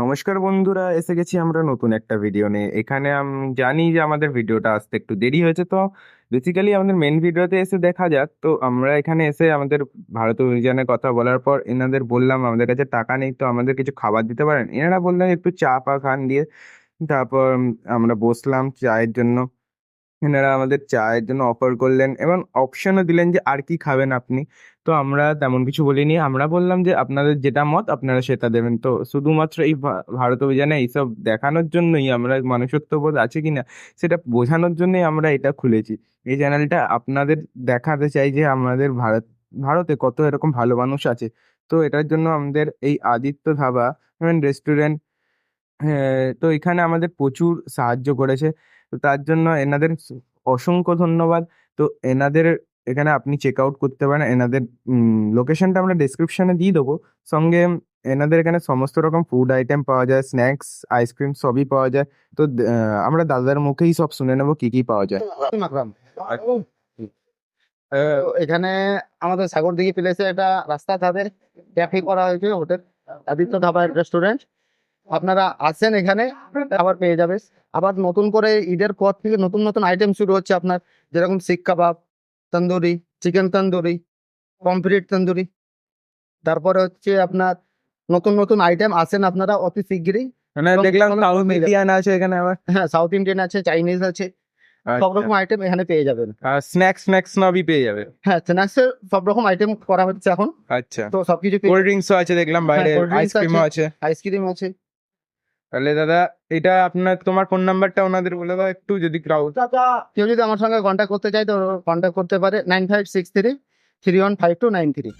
নমস্কার বন্ধুরা, এসে গেছি আমরা নতুন একটা ভিডিও নিয়ে। এখানে জানি যে আমাদের ভিডিওটা আসতে একটু দেরি হয়েছে, তো বেসিক্যালি আমাদের মেন ভিডিওতে এসে দেখা যাক। তো আমরা এখানে এসে আমাদের ভারত অভিযানের কথা বলার পর এনাদের বললাম আমাদের কাছে টাকা নেই, তো আমাদের কিছু খাবার দিতে পারেন। এনারা বললেন একটু চা পা খান দিয়ে। তারপর আমরা বসলাম চায়ের জন্য। এনারা আমাদের চায়ের জন্য অফার করলেন এবং অপশনও দিলেন যে আর কি খাবেন আপনি। তো আমরা তেমন কিছু বলিনি, আমরা বললাম যে আপনাদের যেটা মত আপনারা সেটা দেবেন। তো শুধুমাত্র এই ভারত অভিযানে এইসব দেখানোর জন্যই, আমরা মনুষ্যত্ববোধ আছে কিনা সেটা বোঝানোর জন্যই আমরা এটা খুলেছি। এই চ্যানেলটা আপনাদের দেখাতে চাই যে আমাদের ভারতে কত এরকম ভালো মানুষ আছে। তো এটার জন্য আমাদের এই আদিত্য ধাবা রেস্টুরেন্ট, হ্যাঁ, তো এখানে আমাদের প্রচুর সাহায্য করেছে। তো তার জন্য এনাদের অসংখ্য ধন্যবাদ। তো এনাদের এখানে আপনি চেক আউট করতে পারেন। এনাদের লোকেশনটা আমরা ডেসক্রিপশনে দিয়ে দেবো। সঙ্গে এনাদের এখানে সমস্ত রকম ফুড আইটেম পাওয়া যায়, স্ন্যাক্স, আইসক্রিম সবই পাওয়া যায়। তো আমরা দাদার মুখেই সব শুনে নেবো কি কি পাওয়া যায়। মাকরাম। এখানে আমাদের সাগরদিঘি প্লেসে একটা রাস্তা ধারে ক্যাফে করা হয়েছে, হোটেল আদিত্য ধাবা রেস্টুরেন্ট। আপনারা আসেন, এখানে আবার পেয়ে যাবে। আবার নতুন করে ঈদের পর থেকে নতুন নতুন আইটেম শুরু হচ্ছে আপনার, যেরকম শিক কাবাব, তন্দুরি, চিকেন তন্দুরি, পমফ্রেট তন্দুরি। তারপরে হচ্ছে আপনার নতুন নতুন আইটেম আসেন আপনারা অতি শিগগিরই। মানে এবং দেখলাম অনেক সাউথ কমে যাবে। ইন্ডিয়ান আছে এখানে আবার। হ্যাঁ, সাউথ ইন্ডিয়ান আছে, চাইনিজ আছে, সব রকম আইটেম এখানে পেয়ে যাবেন। স্ন্যাক্স স্ন্যাক্স সবই পেয়ে যাবে। হ্যাঁ, স্ন্যাক্সের সব রকম আইটেম করা হচ্ছে এখন, আচ্ছা, তো সবকিছু কোল্ড ড্রিঙ্কসও আছে দেখলাম বাইরে, cold drinks আইসক্রিমও আছে। আইসক্রিম আছে। তাহলে দাদা, এটা তোমার ফোন নাম্বারটা ওনাদের বলে দাও একটু, যদি কেউ যদি আমার সঙ্গে কন্ট্যাক্ট করতে চায় তো কন্ট্যাক্ট করতে পারে 9563 315293।